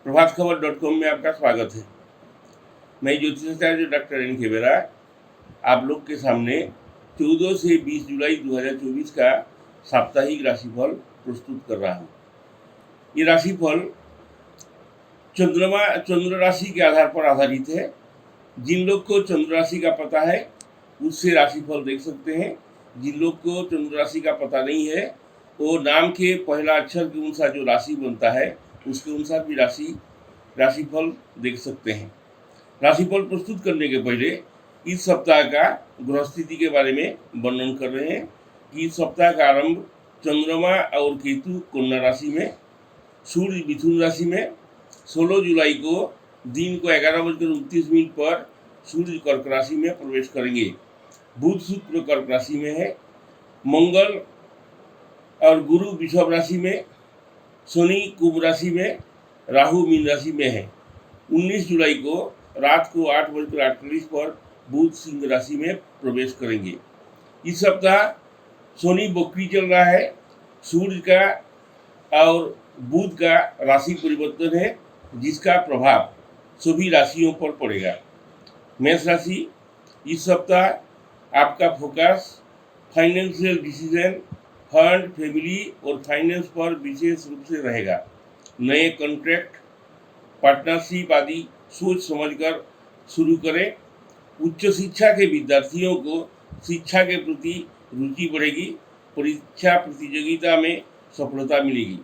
प्रभातखबर.com में आपका स्वागत है। मैं ज्योतिषाचार्य डॉक्टर एन खेवेरा आप लोग के सामने 14 से 20 जुलाई 2024 का साप्ताहिक राशिफल प्रस्तुत कर रहा हूँ। ये राशिफल चंद्र राशि के आधार पर आधारित है। जिन लोग को चंद्र राशि का पता है उससे राशिफल देख सकते हैं। जिन लोग को चंद्र राशि का पता नहीं है वो नाम के पहला अक्षर के अनुसार जो राशि बनता है उसके अनुसार भी राशिफल देख सकते हैं। राशिफल प्रस्तुत करने के पहले इस सप्ताह का ग्रह स्थिति के बारे में वर्णन कर रहे हैं कि इस सप्ताह का आरंभ चंद्रमा और केतु कन्या राशि में, सूर्य मिथुन राशि में, 16 जुलाई को दिन को 11:29 पर सूर्य कर्क राशि में प्रवेश करेंगे। बुध शुक्र कर्क राशि में है, मंगल और गुरु वृषभ राशि में, शनि कुंभ राशि में, राहु मीन राशि में है। 19 जुलाई को रात को 8:48 पर बुध सिंह राशि में प्रवेश करेंगे। इस सप्ताह शनि वक्री चल रहा है। सूर्य का और बुध का राशि परिवर्तन है जिसका प्रभाव सभी राशियों पर पड़ेगा। मेष राशि, इस सप्ताह आपका focus financial decision, fund, family और फाइनेंस पर विशेष रूप से रहेगा। नए कॉन्ट्रैक्ट, पार्टनरशिप आदि सोच समझकर शुरू करें। उच्च शिक्षा के विद्यार्थियों को शिक्षा के प्रति रुचि बढ़ेगी। परीक्षा प्रतियोगिता में सफलता मिलेगी।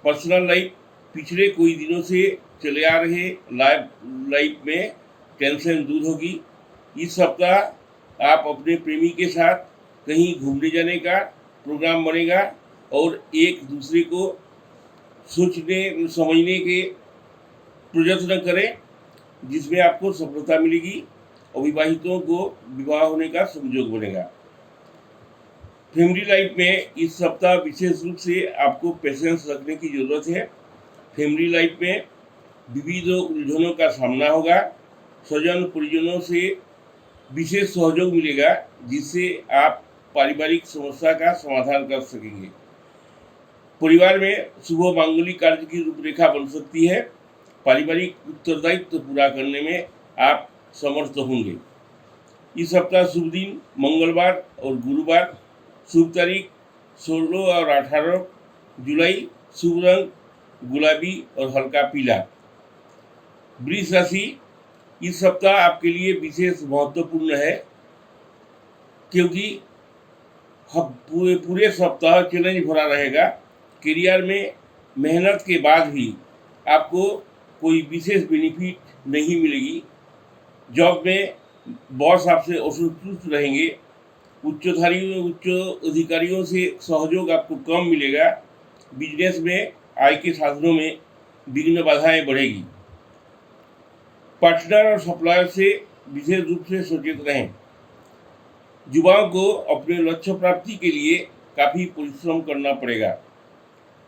पर्सनल लाइफ, पिछले कोई दिनों से चले आ रहे लाइफ में टेंशन दूर होगी। इस सप्ताह आप अपने प्रेमी के साथ कहीं घूमने जाने का प्रोग्राम बनेगा और एक दूसरे को सोचने समझने के प्रयत्न करें जिसमें आपको सफलता मिलेगी। अविवाहितों को विवाह होने का संयोग बनेगा। फैमिली लाइफ में इस सप्ताह विशेष रूप से आपको पेशेंस रखने की जरूरत है। फैमिली लाइफ में विविध उलझनों का सामना होगा। स्वजन परिजनों से विशेष सहयोग मिलेगा जिससे आप पारिवारिक समस्या का समाधान कर सकेंगे। परिवार में शुभ मांगलिक कार्य की रूपरेखा बन सकती है। पारिवारिक उत्तरदायित्व पूरा करने में आप समर्थ होंगे। इस सप्ताह शुभ दिन मंगलवार और गुरुवार। शुभ तारीख 16 और 18 जुलाई। शुभ रंग गुलाबी और हल्का पीला। वृष राशि, इस सप्ताह आपके लिए विशेष महत्वपूर्ण है क्योंकि पूरे सप्ताह चैलेंज भरा रहेगा। करियर में मेहनत के बाद भी आपको कोई विशेष बेनिफिट नहीं मिलेगी। जॉब में बॉस आपसे असंतुष्ट रहेंगे। उच्च अधिकारियों से सहयोग आपको कम मिलेगा। बिजनेस में आय के साधनों में विघ्न बाधाएं बढ़ेगी। पार्टनर और सप्लायर से विशेष रूप से सचेत रहें। युवाओं को अपने लक्ष्य प्राप्ति के लिए काफ़ी परिश्रम करना पड़ेगा।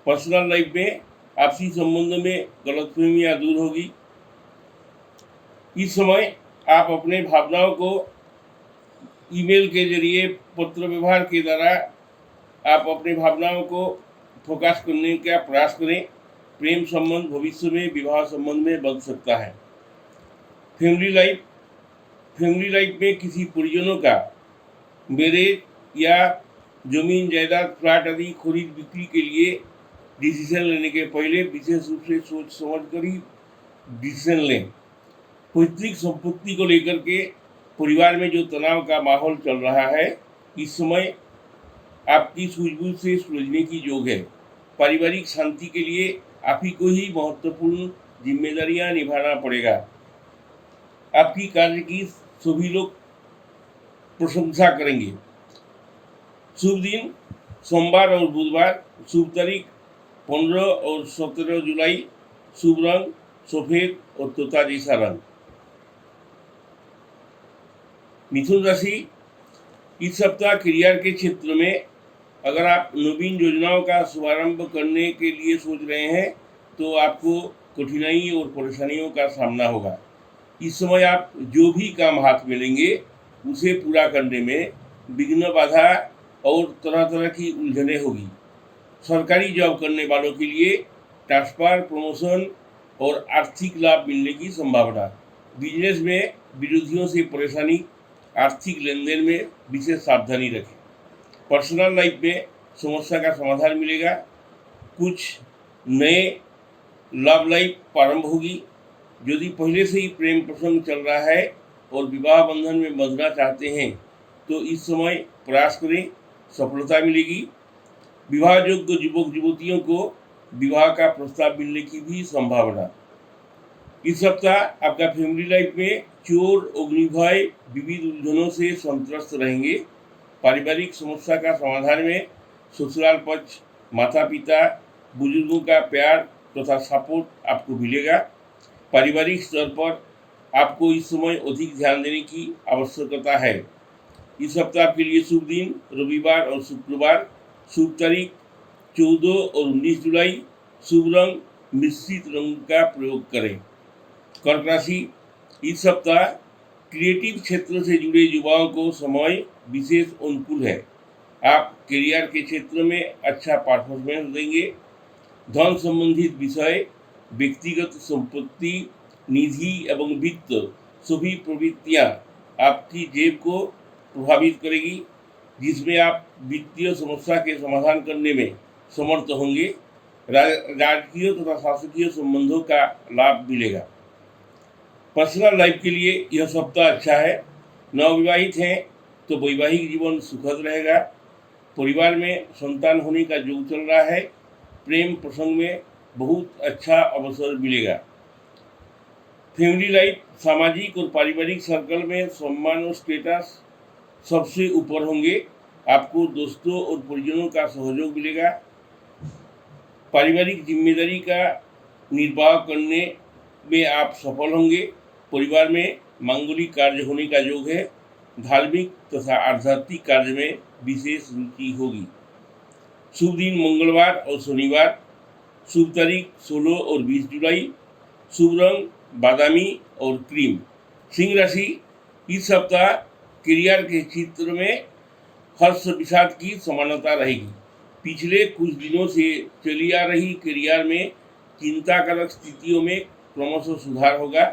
पर्सनल लाइफ में आपसी संबंध में गलतफहमियां दूर होगी। इस समय आप अपने भावनाओं को ईमेल के जरिए, पत्र व्यवहार के द्वारा आप अपने भावनाओं को फोकस करने का प्रयास करें। प्रेम संबंध भविष्य में विवाह संबंध में बन सकता है। फैमिली लाइफ में किसी परिजनों का मैरिज या जमीन जायदाद प्लाट आदि खरीद बिक्री के लिए डिसीजन लेने के पहले विशेष रूप से सोच समझ कर ही डिसीजन लें। पैतृक संपत्ति को लेकर के परिवार में जो तनाव का माहौल चल रहा है इस समय आपकी सूझबूझ से सुलझने की योग है। पारिवारिक शांति के लिए आप ही को ही महत्वपूर्ण जिम्मेदारियां निभाना पड़ेगा। आपकी कार्य की सभी लोग प्रशंसा करेंगे। शुभ दिन सोमवार और बुधवार। शुभ तारीख 15 और 17 जुलाई। शुभ रंग सफेद और तोता जैसा रंग। मिथुन राशि, इस सप्ताह करियर के क्षेत्र में अगर आप नवीन योजनाओं का शुभारंभ करने के लिए सोच रहे हैं तो आपको कठिनाई और परेशानियों का सामना होगा। इस समय आप जो भी काम हाथ में लेंगे उसे पूरा करने में विघ्न बाधा और तरह तरह की उलझनें होगी। सरकारी जॉब करने वालों के लिए ट्रांसफर, प्रमोशन और आर्थिक लाभ मिलने की संभावना। बिजनेस में विरोधियों से परेशानी, आर्थिक लेन देन में विशेष सावधानी रखें। पर्सनल लाइफ में समस्या का समाधान मिलेगा। कुछ नए लव लाइफ प्रारंभ होगी। यदि पहले से ही प्रेम प्रसंग चल रहा है और विवाह बंधन में बंधना चाहते हैं तो इस समय प्रयास करें, सफलता मिलेगी। विवाह योग्य युवक युवतियों को विवाह का प्रस्ताव मिलने की भी संभावना। इस सप्ताह आपका फैमिली लाइफ में चोर, अग्निभय, विविध उलझनों से संतुष्ट रहेंगे। पारिवारिक समस्या का समाधान में ससुराल पक्ष, माता पिता, बुजुर्गों का प्यार तथा सपोर्ट आपको मिलेगा। पारिवारिक स्तर पर आपको इस समय अधिक ध्यान देने की आवश्यकता है। इस सप्ताह के लिए शुभ दिन रविवार और शुक्रवार। शुभ तारीख 14 और 19 जुलाई। शुभ रंग मिश्रित रंग का प्रयोग करें। कर्क राशि, इस सप्ताह क्रिएटिव क्षेत्र से जुड़े युवाओं को समय विशेष अनुकूल है। आप करियर के क्षेत्र में अच्छा परफॉर्मेंस देंगे। धन संबंधित विषय, व्यक्तिगत संपत्ति, निधि एवं वित्त सभी प्रवृत्तियां आपकी जेब को प्रभावित करेगी, जिसमें आप वित्तीय समस्या के समाधान करने में समर्थ होंगे। राजकीय तथा शासकीय संबंधों का लाभ मिलेगा। पर्सनल लाइफ के लिए यह सप्ताह अच्छा है। नवविवाहित हैं तो वैवाहिक जीवन सुखद रहेगा। परिवार में संतान होने का योग चल रहा है। प्रेम प्रसंग में बहुत अच्छा अवसर मिलेगा। फैमिली लाइफ, सामाजिक और पारिवारिक सर्कल में सम्मान और स्टेटस सबसे ऊपर होंगे। आपको दोस्तों और परिजनों का सहयोग मिलेगा। पारिवारिक जिम्मेदारी का निर्वाह करने में आप सफल होंगे। परिवार में मांगलिक कार्य होने का योग है। धार्मिक तथा आध्यात्मिक कार्य में विशेष रुचि होगी। शुभ दिन मंगलवार और शनिवार। शुभ तारीख 16 और 20 जुलाई। शुभ रंग बादामी और क्रीम। सिंह राशि, इस सप्ताह करियर के क्षेत्र में हर्ष विषाद की समानता रहेगी। पिछले कुछ दिनों से चली आ रही करियर में चिंताजनक स्थितियों में क्रमशः सुधार होगा।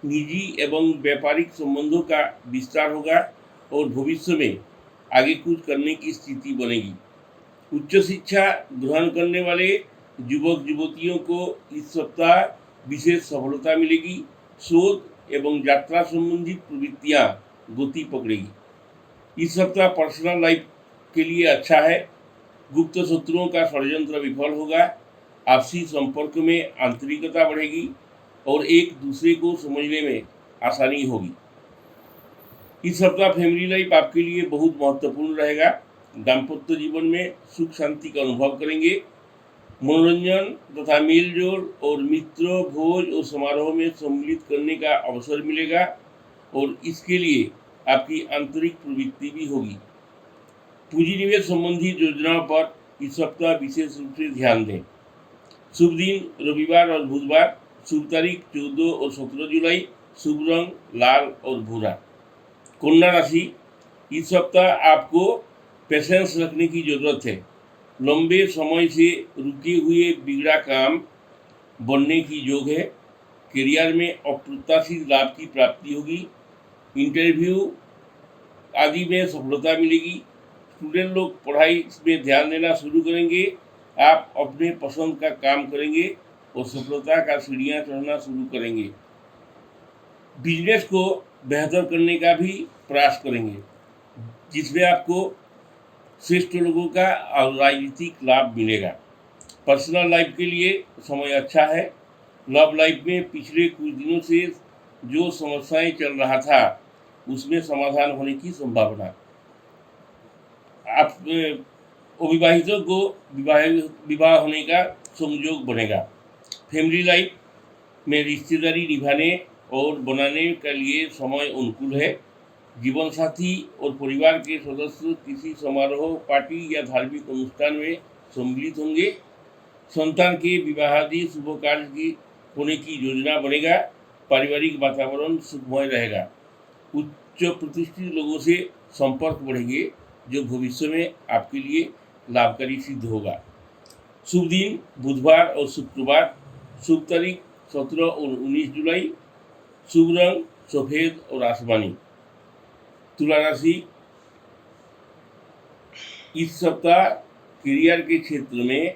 निजी एवं व्यापारिक संबंधों का विस्तार होगा और भविष्य में आगे कुछ करने की स्थिति बनेगी। उच्च शिक्षा ग्रहण करने वाले युवक युवतियों को इस सप्ताह विशेष सफलता मिलेगी। शोध एवं यात्रा संबंधित प्रवृत्तियां गति पकड़ेगी। इस सप्ताह पर्सनल लाइफ के लिए अच्छा है। गुप्त शत्रुओं का षड्यंत्र विफल होगा। आपसी संपर्क में आंतरिकता बढ़ेगी और एक दूसरे को समझने में आसानी होगी। इस सप्ताह फैमिली लाइफ आपके लिए बहुत महत्वपूर्ण रहेगा। दाम्पत्य जीवन में सुख शांति का अनुभव करेंगे। मनोरंजन तथा मेलजोल और मित्रों, भोज और समारोह में सम्मिलित करने का अवसर मिलेगा और इसके लिए आपकी आंतरिक प्रवृत्ति भी होगी। पूंजी निवेश संबंधी योजनाओं पर इस सप्ताह विशेष रूप से ध्यान दें। शुभ दिन रविवार और बुधवार। शुभ तारीख 14 और 17 जुलाई। शुभ रंग लाल और भूरा। कन्या राशि, इस सप्ताह आपको पेशेंस रखने की जरूरत है। लंबे समय से रुके हुए बिगड़ा काम बनने की योग है। करियर में अप्रत्याशित लाभ की प्राप्ति होगी। इंटरव्यू आदि में सफलता मिलेगी। स्टूडेंट लोग पढ़ाई में ध्यान देना शुरू करेंगे। आप अपने पसंद का काम करेंगे और सफलता का सीढ़ियां चढ़ना शुरू करेंगे। बिजनेस को बेहतर करने का भी प्रयास करेंगे, जिसमें आपको श्रेष्ठ लोगों का राजनीतिक लाभ मिलेगा। पर्सनल लाइफ के लिए समय अच्छा है। लव लाइफ में पिछले कुछ दिनों से जो समस्याएं चल रहा था उसमें समाधान होने की संभावना। आप अविवाहितों को विवाह होने का संयोग बनेगा। फैमिली लाइफ में रिश्तेदारी निभाने और बनाने के लिए समय अनुकूल है। जीवन साथी और परिवार के सदस्य किसी समारोह, पार्टी या धार्मिक अनुष्ठान में सम्मिलित होंगे। संतान के विवाहादि शुभ कार्य की होने की योजना बनेगा। पारिवारिक वातावरण सुखमय रहेगा। उच्च प्रतिष्ठित लोगों से संपर्क बढ़ेंगे जो भविष्य में आपके लिए लाभकारी सिद्ध होगा। शुभ दिन बुधवार और शुक्रवार। शुभ तारीख 17 और 19 जुलाई। शुभ रंग सफ़ेद और आसमानी। तुला राशि, इस सप्ताह करियर के क्षेत्र में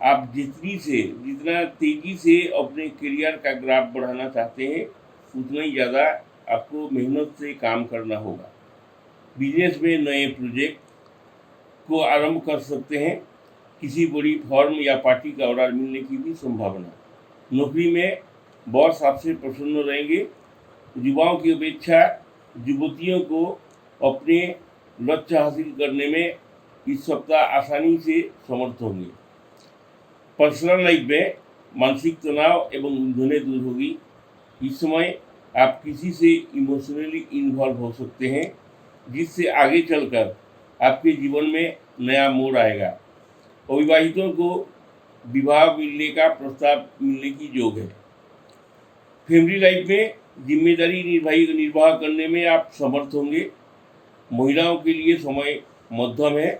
आप जितना तेजी से अपने करियर का ग्राफ बढ़ाना चाहते हैं, उतना ही ज़्यादा आपको मेहनत से काम करना होगा। बिजनेस में नए प्रोजेक्ट को आरंभ कर सकते हैं। किसी बड़ी फर्म या पार्टी का ऑर्डर मिलने की भी संभावना। नौकरी में बॉस आपसे प्रसन्न रहेंगे। युवाओं की अपेक्षा युवतियों को अपने लक्ष्य हासिल करने में इस सप्ताह आसानी से समर्थ होंगे। पर्सनल लाइफ में मानसिक तनाव एवं उलझनें दूर होगी। इस समय आप किसी से इमोशनली इन्वॉल्व हो सकते हैं, जिससे आगे चलकर आपके जीवन में नया मोड़ आएगा। अविवाहितों को विवाह मिलने का प्रस्ताव मिलने की योग है। फैमिली लाइफ में जिम्मेदारी निर्वाह करने में आप समर्थ होंगे। महिलाओं के लिए समय मध्यम है।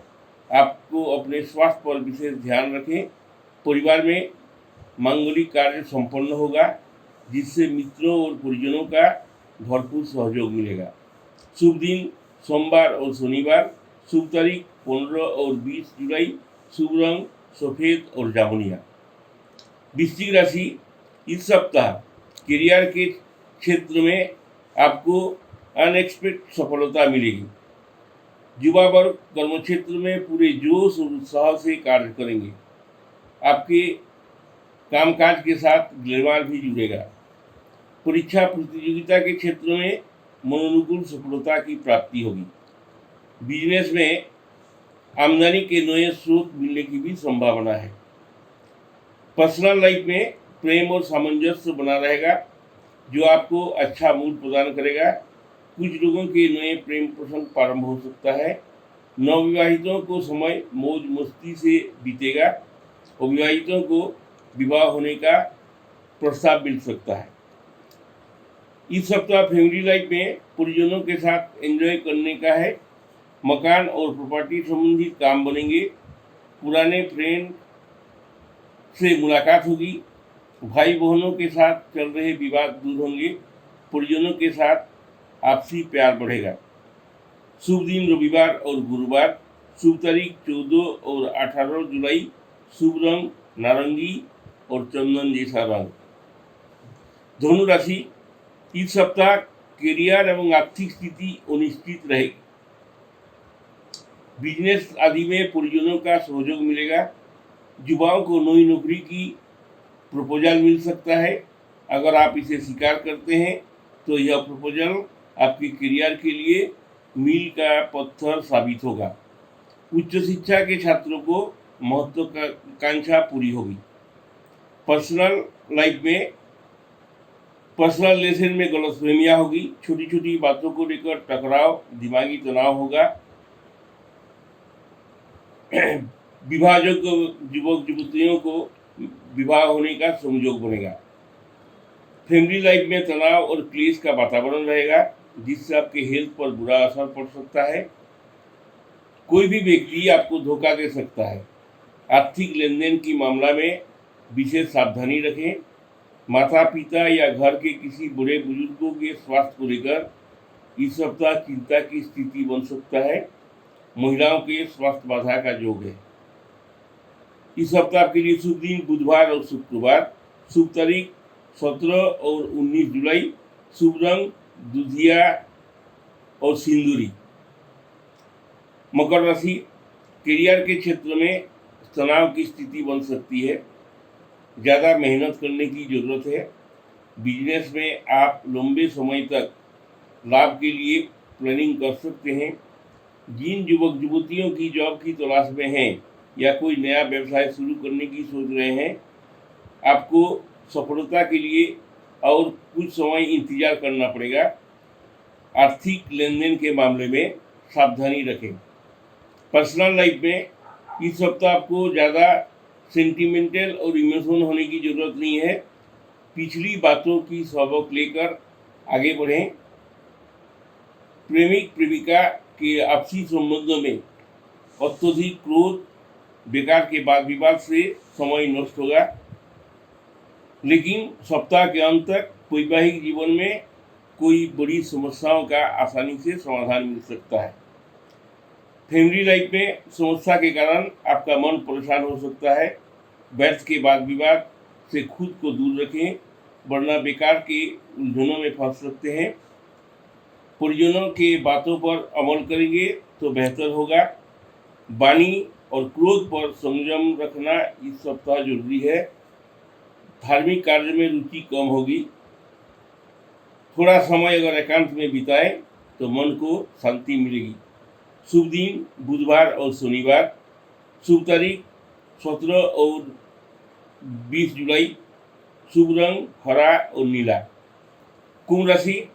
आपको अपने स्वास्थ्य पर विशेष ध्यान रखें। परिवार में मांगलिक कार्य संपन्न होगा, जिससे मित्रों और परिजनों का भरपूर सहयोग मिलेगा। शुभ दिन सोमवार और शनिवार। शुभ तारीख 15 और 20 जुलाई। शुभ रंग सफ़ेद और जामुनिया। वृश्चिक राशि, इस सप्ताह करियर के क्षेत्र में आपको अनएक्सपेक्टेड सफलता मिलेगी। युवा वर्ग कर्मक्षेत्र में पूरे जोश और उत्साह से कार्य करेंगे। आपके कामकाज के साथ ग्लैमर भी जुड़ेगा। परीक्षा प्रतियोगिता के क्षेत्र में मनोनुकूल सफलता की प्राप्ति होगी। बिजनेस में आमदनी के नए स्रोत मिलने की भी संभावना है। पर्सनल लाइफ में प्रेम और सामंजस्य बना रहेगा, जो आपको अच्छा मूड प्रदान करेगा। कुछ लोगों के नए प्रेम प्रसंग प्रारंभ हो सकता है। नवविवाहितों को समय मौज मस्ती से बीतेगा। अविवाहितों को विवाह होने का प्रस्ताव मिल सकता है। इस सप्ताह फैमिली लाइफ में परिजनों के साथ एंजॉय करने का है। मकान और प्रॉपर्टी संबंधित काम बनेंगे। पुराने फ्रेंड से मुलाकात होगी। भाई बहनों के साथ चल रहे विवाद दूर होंगे। परिजनों के साथ आपसी प्यार बढ़ेगा। शुभ दिन रविवार और गुरुवार। शुभ तारीख 14 और 18 जुलाई। शुभ रंग नारंगी और चंदन जैसा रंग। धनु राशि, इस सप्ताह करियर एवं आर्थिक स्थिति अनिश्चित रहेगी। बिजनेस आदि में परिजनों का सहयोग मिलेगा। युवाओं को नई नौकरी की प्रपोजल मिल सकता है। अगर आप इसे स्वीकार करते हैं तो यह प्रपोजल आपके करियर के लिए मील का पत्थर साबित होगा। उच्च शिक्षा के छात्रों को महत्वाकांक्षा पूरी होगी। पर्सनल लाइफ में पर्सनल रिलेशन में गलतफहमियां होगी। छोटी छोटी बातों को लेकर टकराव, दिमागी तनाव होगा। विवाहयोग्य युवक युवतियों को विवाह होने का संयोग बनेगा। फैमिली लाइफ में तनाव और क्लेश का वातावरण रहेगा, जिससे आपके हेल्थ पर बुरा असर पड़ सकता है। कोई भी व्यक्ति आपको धोखा दे सकता है। आर्थिक लेन देन की मामला में विशेष सावधानी रखें। माता पिता या घर के किसी बड़े बुजुर्गों के स्वास्थ्य को लेकर इस सप्ताह चिंता की स्थिति बन सकता है। महिलाओं के स्वास्थ्य बाधा का योग है। इस सप्ताह के लिए शुभ दिन बुधवार और शुक्रवार। शुभ तारीख 17 और 19 जुलाई। शुभ रंग दुधिया और सिंदूरी। मकर राशि, करियर के क्षेत्र में तनाव की स्थिति बन सकती है। ज़्यादा मेहनत करने की ज़रूरत है। बिजनेस में आप लंबे समय तक लाभ के लिए प्लानिंग कर सकते हैं। जिन युवक युवतियों की जॉब की तलाश में हैं या कोई नया व्यवसाय शुरू करने की सोच रहे हैं, आपको सफलता के लिए और कुछ समय इंतजार करना पड़ेगा। आर्थिक लेन देन के मामले में सावधानी रखें। पर्सनल लाइफ में इस सप्ताह आपको ज़्यादा सेंटिमेंटल और इमोशनल होने की ज़रूरत नहीं है। पिछली बातों की सबक लेकर आगे बढ़ें। प्रेमिक प्रेमिका के आपसी संबंधों में अत्यधिक क्रोध, बेकार के वाद विवाद से समय नष्ट होगा। लेकिन सप्ताह के अंत तक वैवाहिक जीवन में कोई बड़ी समस्याओं का आसानी से समाधान मिल सकता है। फैमिली लाइफ में समस्या के कारण आपका मन परेशान हो सकता है। व्यर्थ के वाद विवाद से खुद को दूर रखें, वरना बेकार के उलझनों में फंस सकते हैं। परिजनों के बातों पर अमल करेंगे तो बेहतर होगा। वाणी और क्रोध पर संयम रखना इस सप्ताह जरूरी है। धार्मिक कार्य में रुचि कम होगी। थोड़ा समय अगर एकांत में बिताए तो मन को शांति मिलेगी। शुभ दिन बुधवार और शनिवार। शुभ तारीख 17 और 20 जुलाई। शुभ रंग हरा और नीला। कुंभ राशि,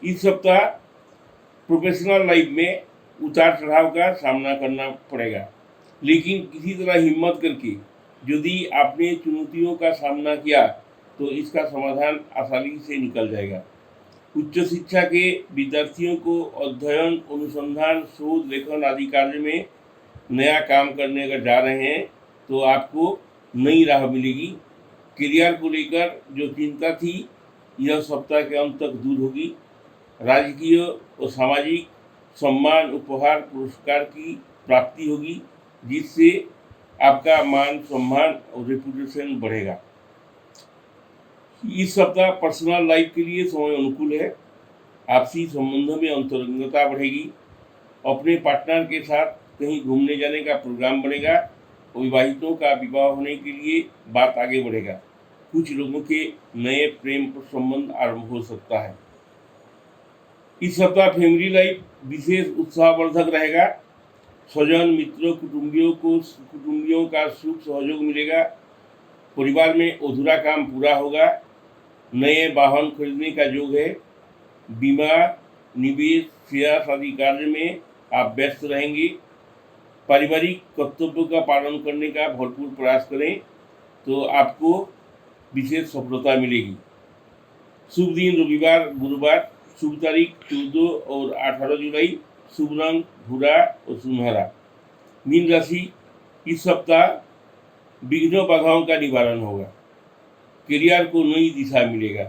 इस सप्ताह प्रोफेशनल लाइफ में उतार चढ़ाव का सामना करना पड़ेगा, लेकिन किसी तरह हिम्मत करके यदि आपने चुनौतियों का सामना किया तो इसका समाधान आसानी से निकल जाएगा। उच्च शिक्षा के विद्यार्थियों को अध्ययन, अनुसंधान, शोध, लेखन आदि कार्य में नया काम करने अगर जा रहे हैं तो आपको नई राह मिलेगी। करियर को लेकर जो चिंता थी यह सप्ताह के अंत तक दूर होगी। राजकीय और सामाजिक सम्मान, उपहार, पुरस्कार की प्राप्ति होगी, जिससे आपका मान सम्मान और रेपुटेशन बढ़ेगा। इस सप्ताह पर्सनल लाइफ के लिए समय अनुकूल है। आपसी संबंधों में अंतरंगता बढ़ेगी। अपने पार्टनर के साथ कहीं घूमने जाने का प्रोग्राम बनेगा। विवाहितों का विवाह होने के लिए बात आगे बढ़ेगा। कुछ लोगों के नए प्रेम संबंध आरंभ हो सकता है। इस सप्ताह फैमिली लाइफ विशेष उत्साहवर्धक रहेगा। स्वजन, मित्रों, कुटुंबियों का सुख सहयोग मिलेगा। परिवार में अधूरा काम पूरा होगा। नए वाहन खरीदने का योग है। बीमा, निवेश, शेयर आदि कार्य में आप व्यस्त रहेंगे। पारिवारिक कर्तव्यों का पालन करने का भरपूर प्रयास करें तो आपको विशेष सफलता मिलेगी। शुभ दिन रविवार, गुरुवार। शुभ तारीख 14 और 18 जुलाई। शुभ रंग भूरा और सुनहरा। मीन राशि, इस सप्ताह विघ्न बाधाओं का निवारण होगा। करियर को नई दिशा मिलेगा।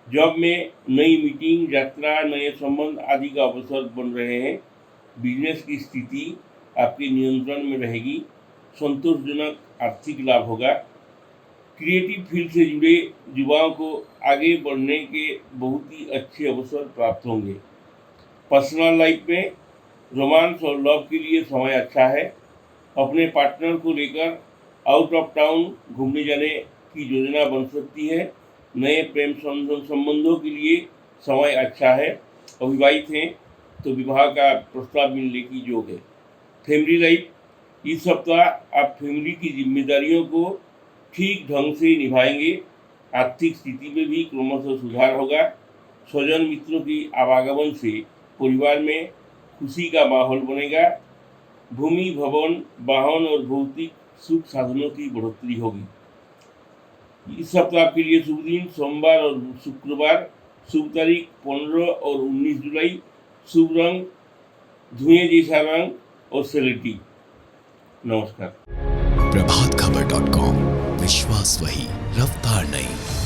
जॉब में नई मीटिंग, यात्रा, नए संबंध आदि का अवसर बन रहे हैं। बिजनेस की स्थिति आपके नियंत्रण में रहेगी। संतोषजनक आर्थिक लाभ होगा। क्रिएटिव फील्ड से जुड़े युवाओं को आगे बढ़ने के बहुत ही अच्छे अवसर प्राप्त होंगे। पर्सनल लाइफ में रोमांस और लव के लिए समय अच्छा है। अपने पार्टनर को लेकर आउट ऑफ टाउन घूमने जाने की योजना बन सकती है। नए प्रेम संबंधों के लिए समय अच्छा है। अविवाहित हैं तो विवाह का प्रस्ताव मिलने की योग है। फैमिली लाइफ, इस सप्ताह आप फैमिली की जिम्मेदारियों को ठीक ढंग से निभाएंगे। आर्थिक स्थिति में भी क्रमशः सुधार होगा। स्वजन मित्रों की आवागमन से परिवार में खुशी का माहौल बनेगा। भूमि, भवन, वाहन और भौतिक सुख साधनों की बढ़ोतरी होगी। इस सप्ताह के लिए शुभ दिन सोमवार और शुक्रवार। शुभ तारीख 15 और 19 जुलाई। शुभ रंग धुएं जैसा रंग और सलेटी। नमस्कार। प्रभातखबर.com, विश्वास वही, रफ्तार नहीं।